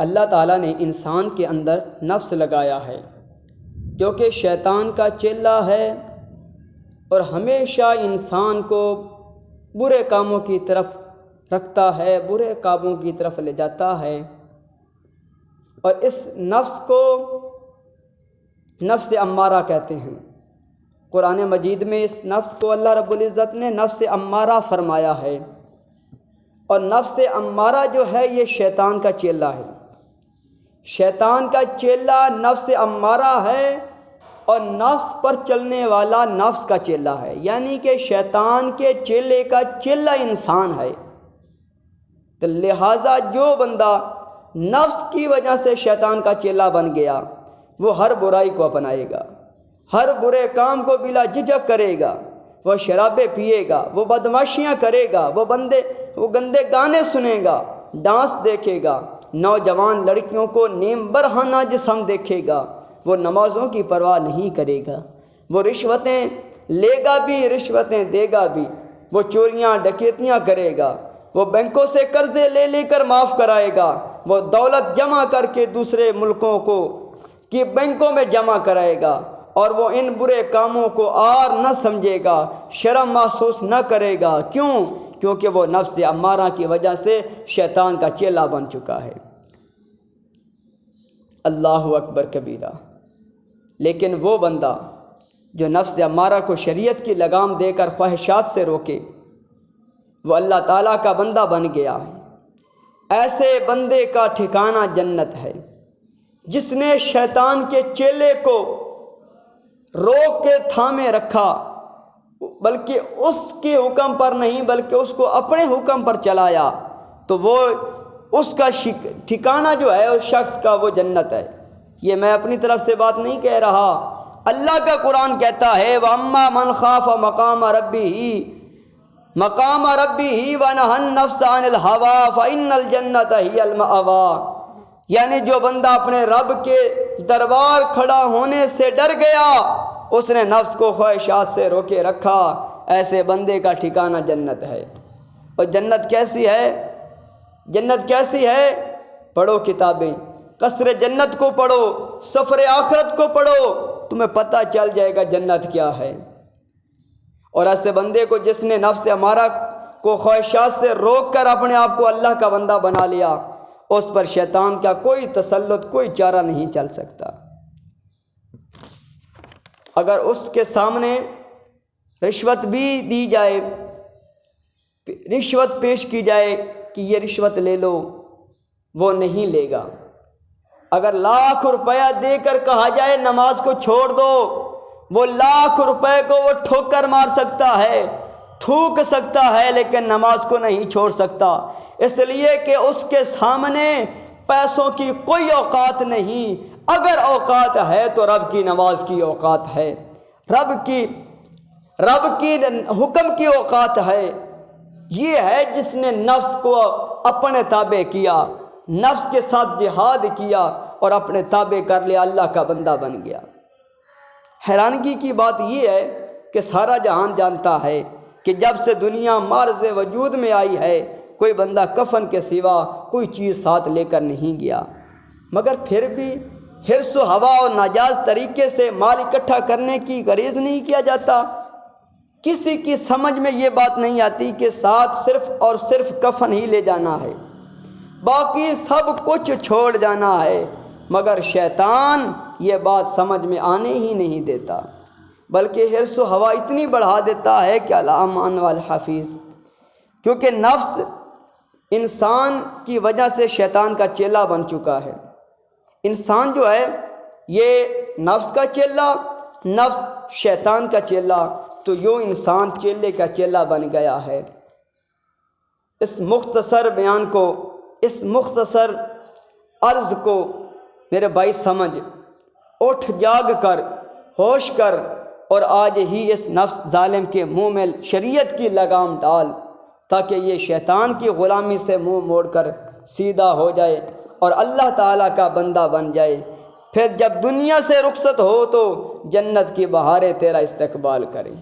اللہ تعالیٰ نے انسان کے اندر نفس لگایا ہے جو کہ شیطان کا چیلا ہے اور ہمیشہ انسان کو برے کاموں کی طرف رکھتا ہے، برے کاموں کی طرف لے جاتا ہے۔ اور اس نفس کو نفس امارہ کہتے ہیں۔ قرآن مجید میں اس نفس کو اللہ رب العزت نے نفس امارہ فرمایا ہے، اور نفس امارہ جو ہے یہ شیطان کا چیلا ہے۔ شیطان کا چیلا نفس امارہ ہے اور نفس پر چلنے والا نفس کا چیلا ہے، یعنی کہ شیطان کے چیلے کا چیلا انسان ہے۔ تو لہٰذا جو بندہ نفس کی وجہ سے شیطان کا چیلا بن گیا وہ ہر برائی کو اپنائے گا، ہر برے کام کو بلا جھجک کرے گا، وہ شرابیں پیے گا، وہ بدمعاشیاں کرے گا، وہ گندے گانے سنے گا، ڈانس دیکھے گا، نوجوان لڑکیوں کو نیم برہنہ جسم دیکھے گا، وہ نمازوں کی پرواہ نہیں کرے گا، وہ رشوتیں لے گا بھی رشوتیں دے گا بھی، وہ چوریاں ڈکیتیاں کرے گا، وہ بینکوں سے قرضے لے لے کر معاف کرائے گا، وہ دولت جمع کر کے دوسرے ملکوں کی بینکوں میں جمع کرائے گا، اور وہ ان برے کاموں کو عار نہ سمجھے گا، شرم محسوس نہ کرے گا۔ کیوں؟ کیونکہ وہ نفس امارہ کی وجہ سے شیطان کا چیلا بن چکا ہے۔ اللہ اکبر کبیرہ۔ لیکن وہ بندہ جو نفس امارہ کو شریعت کی لگام دے کر خواہشات سے روکے وہ اللہ تعالیٰ کا بندہ بن گیا ہے۔ ایسے بندے کا ٹھکانہ جنت ہے جس نے شیطان کے چیلے کو روک کے تھامے رکھا، بلکہ اس کے حکم پر نہیں بلکہ اس کو اپنے حکم پر چلایا، تو وہ اس کا ٹھکانہ جو ہے اس شخص کا وہ جنت ہے۔ یہ میں اپنی طرف سے بات نہیں کہہ رہا، اللہ کا قرآن کہتا ہے وَأَمَّا مَنْ خَافَ مَقَامَ رَبِّهِ وَنَهَى النَّفْسَ عَنِ الْهَوَىٰ فَإِنَّ الْجَنَّةَ هِيَ الْمَأْوَىٰ، یعنی جو بندہ اپنے رب کے دربار کھڑا ہونے سے ڈر گیا، اس نے نفس کو خواہشات سے روکے رکھا، ایسے بندے کا ٹھکانہ جنت ہے۔ اور جنت کیسی ہے؟ جنت کیسی ہے؟ پڑھو کتابیں، قصر جنت کو پڑھو، سفر آخرت کو پڑھو، تمہیں پتہ چل جائے گا جنت کیا ہے۔ اور ایسے بندے کو جس نے نفس امارہ کو خواہشات سے روک کر اپنے آپ کو اللہ کا بندہ بنا لیا، اس پر شیطان کا کوئی تسلط، کوئی چارہ نہیں چل سکتا۔ اگر اس کے سامنے رشوت بھی دی جائے، رشوت پیش کی جائے کہ یہ رشوت لے لو، وہ نہیں لے گا۔ اگر لاکھ روپیہ دے کر کہا جائے نماز کو چھوڑ دو، وہ لاکھ روپے کو وہ ٹھوکر مار سکتا ہے، تھوک سکتا ہے، لیکن نماز کو نہیں چھوڑ سکتا، اس لیے کہ اس کے سامنے پیسوں کی کوئی اوقات نہیں۔ اگر اوقات ہے تو رب کی نماز کی اوقات ہے، رب کی حکم کی اوقات ہے۔ یہ ہے جس نے نفس کو اپنے تابع کیا، نفس کے ساتھ جہاد کیا اور اپنے تابع کر لیا، اللہ کا بندہ بن گیا۔ حیرانگی کی بات یہ ہے کہ سارا جہان جانتا ہے کہ جب سے دنیا معرض وجود میں آئی ہے کوئی بندہ کفن کے سوا کوئی چیز ساتھ لے کر نہیں گیا، مگر پھر بھی حرص و ہوا اور ناجائز طریقے سے مال اکٹھا کرنے کی غرض نہیں کیا جاتا۔ کسی کی سمجھ میں یہ بات نہیں آتی کہ ساتھ صرف اور صرف کفن ہی لے جانا ہے، باقی سب کچھ چھوڑ جانا ہے، مگر شیطان یہ بات سمجھ میں آنے ہی نہیں دیتا، بلکہ حرص و ہوا اتنی بڑھا دیتا ہے کہ الامان والحفیظ، کیونکہ نفس انسان کی وجہ سے شیطان کا چیلا بن چکا ہے۔ انسان جو ہے یہ نفس کا چیلا، نفس شیطان کا چیلا، تو یوں انسان چیلے کا چیلا بن گیا ہے۔ اس مختصر بیان کو، اس مختصر عرض کو میرے بھائی سمجھ، اٹھ جاگ کر، ہوش کر، اور آج ہی اس نفس ظالم کے منہ میں شریعت کی لگام ڈال تاکہ یہ شیطان کی غلامی سے منہ موڑ کر سیدھا ہو جائے اور اللہ تعالیٰ کا بندہ بن جائے۔ پھر جب دنیا سے رخصت ہو تو جنت کی بہاریں تیرا استقبال کریں۔